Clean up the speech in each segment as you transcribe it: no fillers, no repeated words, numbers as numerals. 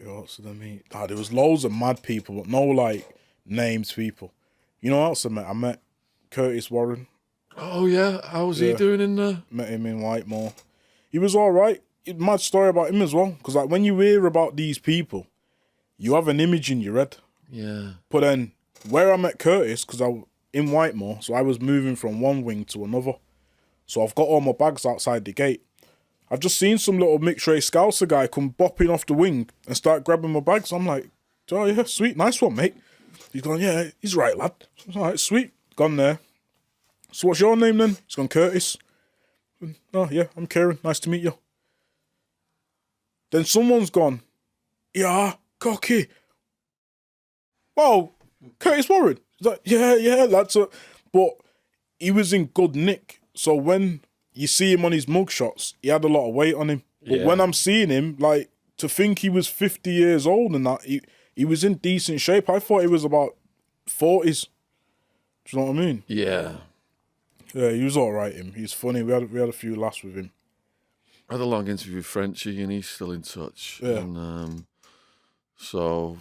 Who else did I meet? There was loads of mad people, but no, like, named people. You know what else I met? I met Curtis Warren. Oh, yeah? How was he doing in there? Met him in Whitemoor. He was all right. Mad story about him as well. Because, like, when you hear about these people, you have an image in your head. Yeah. But then, where I met Curtis, because I was in Whitemoor, so I was moving from one wing to another. So I've got all my bags outside the gate. I've just seen some little mixed-race Scouser guy come bopping off the wing and start grabbing my bags. I'm like, oh, yeah, sweet, nice one, mate. He's going, yeah, he's right, lad. All right, sweet. Gone there. So what's your name then? He's gone, Curtis. Oh, yeah, I'm Kieran. Nice to meet you. Then someone's gone, yeah, cocky. Whoa, Curtis Warren. He's like, yeah, that's it. But he was in good nick. So when you see him on his mugshots, he had a lot of weight on him. But when I'm seeing him, like, to think he was 50 years old and that, he was in decent shape. I thought he was about 40s. Do you know what I mean? Yeah. Yeah, he was all right, him. He's funny. We had a few laughs with him. I had a long interview with Frenchie and he's still in touch. Yeah. And so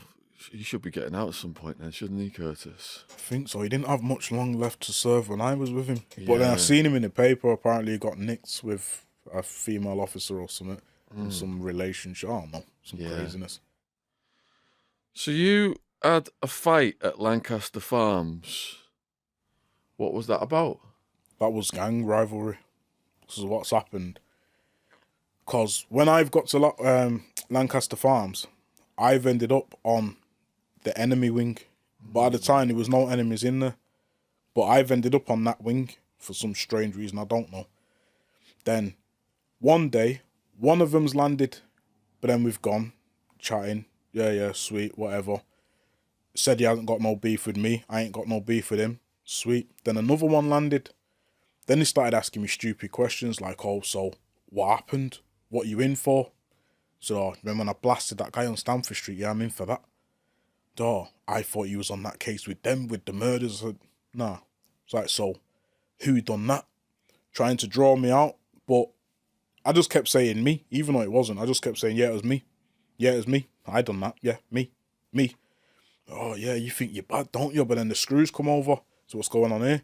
he should be getting out at some point then, shouldn't he, Curtis? I think so. He didn't have much long left to serve when I was with him. Yeah. But then I seen him in the paper. Apparently he got nicked with a female officer or something. Some relationship. I don't know. Some craziness. So you had a fight at Lancaster Farms. What was that about? That was gang rivalry. This is what's happened. Because when I've got to Lancaster Farms, I've ended up on the enemy wing. But at the time, there was no enemies in there. But I've ended up on that wing for some strange reason. I don't know. Then one day, one of them's landed, but then we've gone, chatting. Yeah, sweet, whatever. Said he hasn't got no beef with me. I ain't got no beef with him. Sweet. Then another one landed. Then he started asking me stupid questions like, oh, so what happened? What you in for? So, remember when I blasted that guy on Stamford Street? Yeah, I'm in for that. Duh, I thought he was on that case with them, with the murders. I said, nah. It's like, so, who done that? Trying to draw me out. But I just kept saying me, even though it wasn't. I just kept saying, yeah, it was me. Yeah, it was me. I done that. Yeah, me. Oh, yeah, you think you're bad, don't you? But then the screws come over. So what's going on here?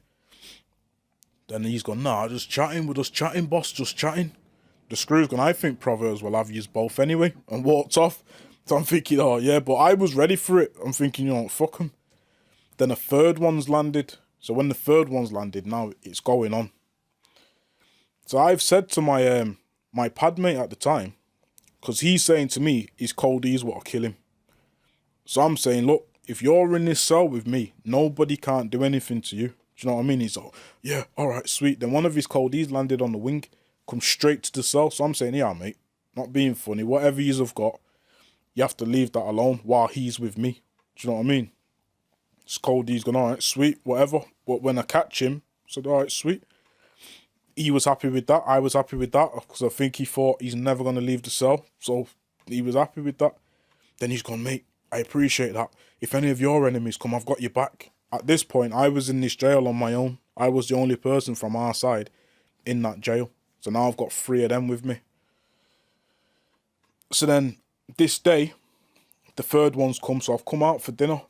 Then he's gone, nah, just chatting. We're just chatting, boss, just chatting. The screw's gone, I think Proverbs will have yous both anyway, and walked off. So I'm thinking, oh, yeah, but I was ready for it. I'm thinking, you know, fuck him. Then a third one's landed. So when the third one's landed, now it's going on. So I've said to my my pad mate at the time, because he's saying to me, his cold E's what'll kill him. So I'm saying, look, if you're in this cell with me, nobody can't do anything to you. Do you know what I mean? He's like, yeah, all right, sweet. Then one of his cold E's landed on the wing, come straight to the cell. So I'm saying, yeah, mate, not being funny. Whatever yous have got, you have to leave that alone while he's with me. Do you know what I mean? It's cold E's gone, all right, sweet, whatever. But when I catch him, I said, all right, sweet. He was happy with that. I was happy with that because I think he thought he's never going to leave the cell. So he was happy with that. Then he's gone, mate, I appreciate that. If any of your enemies come, I've got your back. At this point, I was in this jail on my own. I was the only person from our side in that jail. So now I've got 3 of them with me. So then this day, the third one's come. So I've come out for dinner.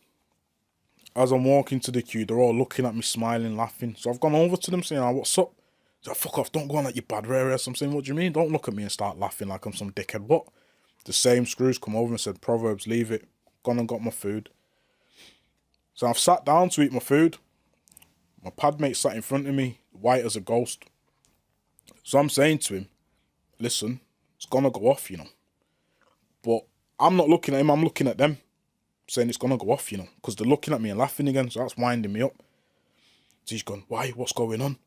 As I'm walking to the queue, they're all looking at me, smiling, laughing. So I've gone over to them saying, oh, what's up? He's like, fuck off, don't go on like you bad rare ass. I'm saying, what do you mean? Don't look at me and start laughing like I'm some dickhead. What? The same screws come over and said, Proverbs, leave it. Gone and got my food. So I've sat down to eat my food. My pad mate sat in front of me, white as a ghost. So I'm saying to him, listen, it's gonna go off, you know. But I'm not looking at him, I'm looking at them. Saying it's gonna go off, you know. Because they're looking at me and laughing again, so that's winding me up. So he's gone, why? What's going on?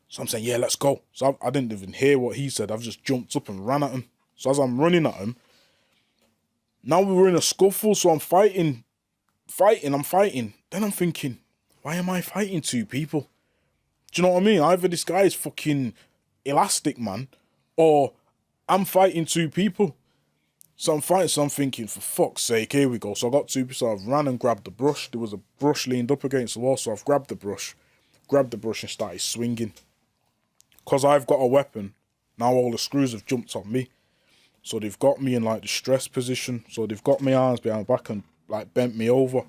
So I'm saying, yeah, let's go. So I didn't even hear what he said. I've just jumped up and ran at him. So as I'm running at him, now we were in a scuffle, so I'm fighting. Then I'm thinking, why am I fighting 2 people? Do you know what I mean? Either this guy is fucking elastic, man, or I'm fighting 2 people. So I'm fighting, so I'm thinking, for fuck's sake, here we go. So I got 2 people, so I've ran and grabbed the brush. There was a brush leaned up against the wall, so I've grabbed the brush and started swinging. Because I've got a weapon, now all the screws have jumped on me. So they've got me in like the stress position. So they've got my arms behind my back and like bent me over.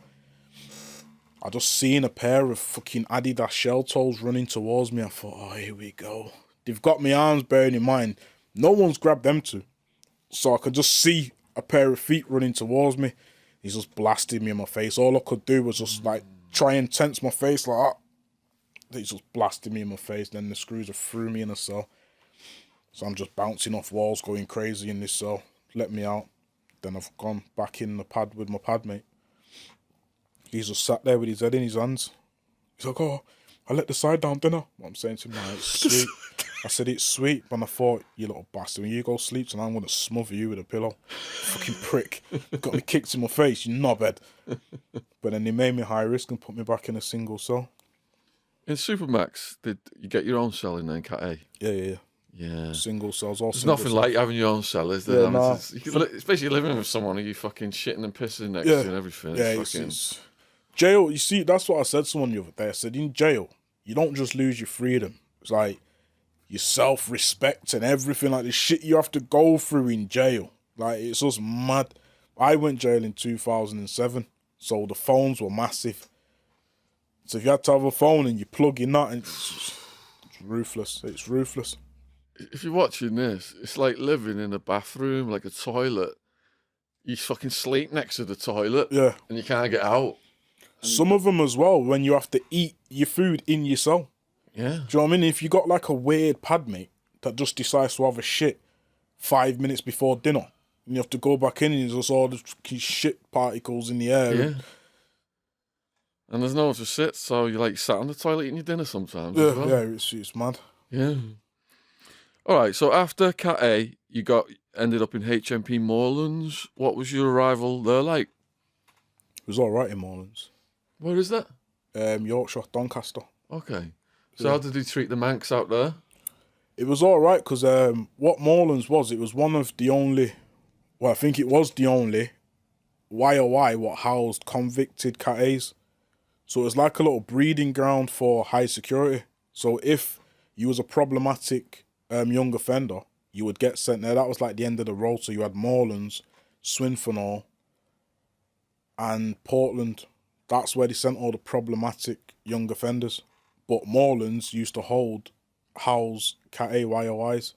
I just seen a pair of fucking Adidas shell toes running towards me. I thought, oh, here we go. They've got my arms, bearing in mind, no one's grabbed them two. So I could just see a pair of feet running towards me. He's just blasted me in my face. All I could do was just like try and tense my face like that. He's just blasted me in my face. Then the screws have threw me in a cell. So I'm just bouncing off walls, going crazy in this cell. Let me out. Then I've gone back in the pad with my pad mate. He's just sat there with his head in his hands. He's like, oh, I let the side down, dinner. I'm saying to him, nah, it's sweet. I said, it's sweet. But I thought, you little bastard, when you go sleep tonight, I'm going to smother you with a pillow. Fucking prick. Got me kicked in my face, you knobhead. But then they made me high risk and put me back in a single cell. In Supermax, did you get your own cell in then, Cat A? Yeah. Yeah. Single cells, all There's single nothing cells. like having your own cell, is there? Yeah, nah. It's basically living with someone who you fucking shitting and pissing next to and everything. Yeah, it's jail, you see, that's what I said to someone the other day. I said, in jail, you don't just lose your freedom. It's like your self-respect and everything, like the shit you have to go through in jail. Like, it's just mad. I went jail in 2007, so the phones were massive. So if you had to have a phone and you plug in that, and it's ruthless. It's ruthless. If you're watching this, it's like living in a bathroom, like a toilet. You fucking sleep next to the toilet. Yeah. And you can't get out. Some of them as well, when you have to eat your food in your cell. Yeah. Do you know what I mean? If you got like a weird pad mate that just decides to have a shit 5 minutes before dinner, and you have to go back in and there's just all the shit particles in the air. Yeah. And there's no one to sit, so you're like sat on the toilet eating your dinner sometimes as well. Yeah, it's mad. Yeah. All right, so after Cat A, you ended up in HMP Moorlands. What was your arrival there like? It was all right in Moorlands. Where is that? Yorkshire, Doncaster. Okay. So how did you treat the Manx out there? It was all right because what Moorlands was, it was one of the only, well, I think it was the only YOI what housed convicted Cat A's. So it was like a little breeding ground for high security. So if you was a problematic young offender, you would get sent there. That was like the end of the road. So you had Moorlands, Swinfernall, and Portland. That's where they sent all the problematic young offenders. But Moorlands used to house Cat A YOIs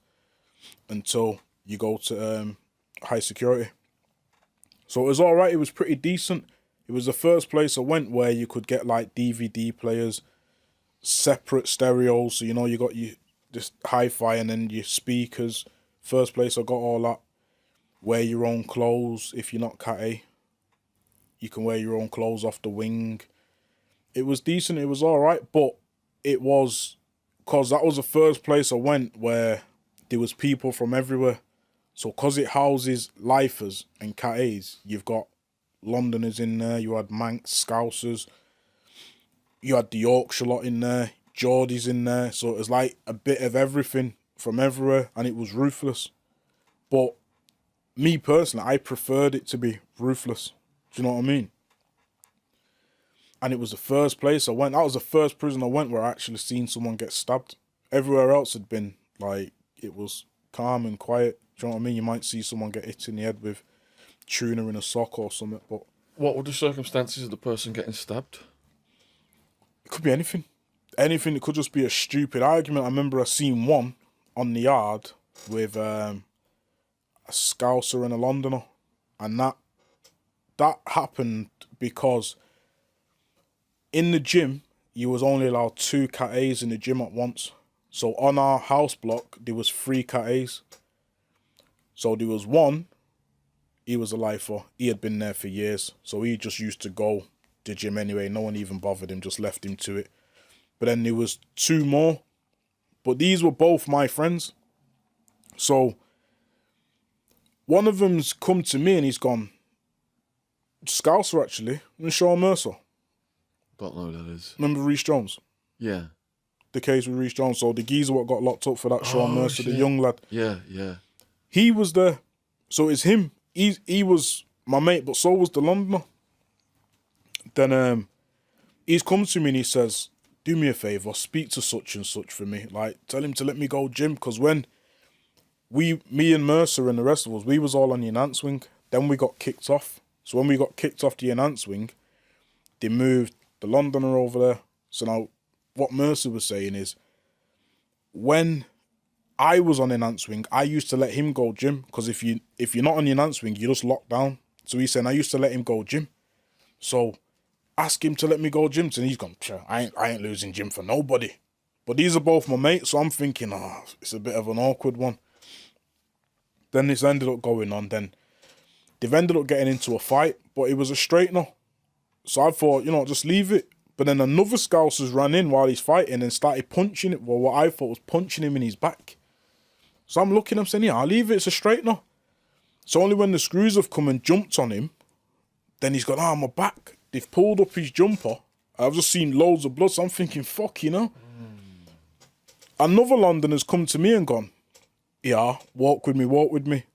until you go to high security. So it was all right. It was pretty decent. It was the first place I went where you could get like DVD players, separate stereos. So, you know, you got your this hi-fi and then your speakers. First place I got all that. Wear your own clothes. If you're not Cat A, you can wear your own clothes off the wing. It was decent. It was all right. But it was, because that was the first place I went where there was people from everywhere. So because it houses lifers and Cat A's, you've got Londoners in there, you had Manx, Scousers, you had the Yorkshire lot in there, Geordies in there, so it was like a bit of everything from everywhere, and it was ruthless. But me personally, I preferred it to be ruthless. Do you know what I mean? And it was the first place I went, that was the first prison I went where I actually seen someone get stabbed. Everywhere else had been, like, it was calm and quiet. Do you know what I mean? You might see someone get hit in the head with tuna in a sock or something, but What were the circumstances of the person getting stabbed? it could be anything. Anything. It could just be a stupid argument. I remember I seen one on the yard with a Scouser and a Londoner, and that happened because in the gym you was only allowed 2 Cat A's in the gym at once. So on our house block there was 3 Cat A's. So there was one. He was a lifer. He had been there for years. So he just used to go to the gym anyway. No one even bothered him, just left him to it. But then there was 2 more. But these were both my friends. So one of them's come to me and he's gone, Scouser actually, and Shaun Mercer. Don't know who that is. Remember Reece Jones? Yeah. The case with Reece Jones. So the geezer what got locked up for that Shaun Mercer, shit. the young lad. Yeah. He was there. So it's him. He was my mate, but so was the Londoner. Then he's come to me and he says, do me a favour, speak to such and such for me. Like, tell him to let me go gym, because when me and Mercer and the rest of us, we was all on the enhanced wing. Then we got kicked off. So when we got kicked off the enhanced wing, they moved the Londoner over there. So now, what Mercer was saying is, when I was on enhanced wing, I used to let him go gym, because if you're not on the enhanced wing, you're just locked down. So he's saying I used to let him go gym. So ask him to let me go gym, and he's gone, I ain't losing gym for nobody. But these are both my mates, so I'm thinking, it's a bit of an awkward one. Then this ended up going on. Then they've ended up getting into a fight, but it was a straightener. So I thought, just leave it. But then another Scousers ran in while he's fighting and started punching it. Well, what I thought was punching him in his back. So I'm looking, I'm saying, I'll leave it, it's a straightener. So only when the screws have come and jumped on him, then he's gone, my back. They've pulled up his jumper. I've just seen loads of blood, so I'm thinking, fuck, Another Londoner's come to me and gone, yeah, walk with me.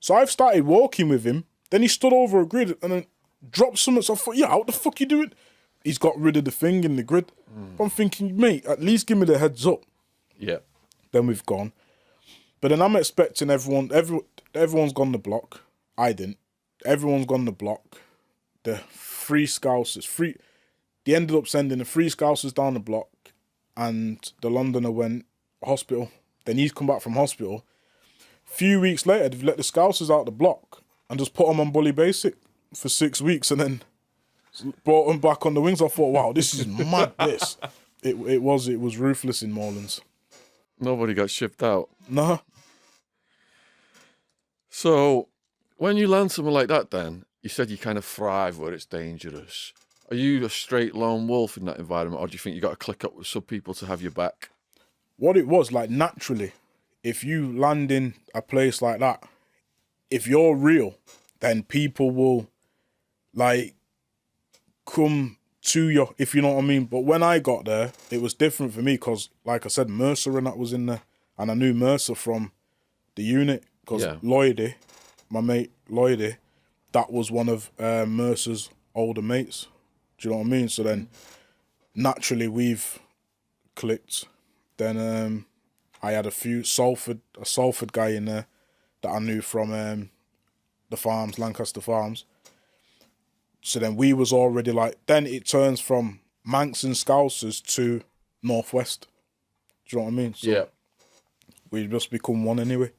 So I've started walking with him. Then he stood over a grid and then dropped something. So I thought, what the fuck you doing? He's got rid of the thing in the grid. I'm thinking, mate, at least give me the heads up. Yeah. Then we've gone. But then I'm expecting everyone's gone the block. I didn't. Everyone's gone the block. The three Scousers, they ended up sending the three Scousers down the block, and the Londoner went hospital. Then he's come back from hospital. Few weeks later, they've let the Scousers out the block and just put them on Bully Basic for 6 weeks, and then brought them back on the wings. I thought, wow, this is mad. It was ruthless in Moorlands. Nobody got shipped out. Nah. So when you land somewhere like that, then you said you kind of thrive where it's dangerous. Are you a straight lone wolf in that environment, or do you think you got to click up with some people to have your back? What it was, like, naturally, if you land in a place like that, if you're real, then people will, like, come to you, if you know what I mean. But when I got there, it was different for me because, like I said, Mercer and that was in there. And I knew Mercer from the unit because Lloydie, my mate Lloydie, that was one of Mercer's older mates. Do you know what I mean? So then, naturally, we've clicked. Then I had a Salford guy in there that I knew from the farms, Lancaster Farms. So then we was already then it turns from Manx and Scousers to Northwest. Do you know what I mean? So we just become one anyway.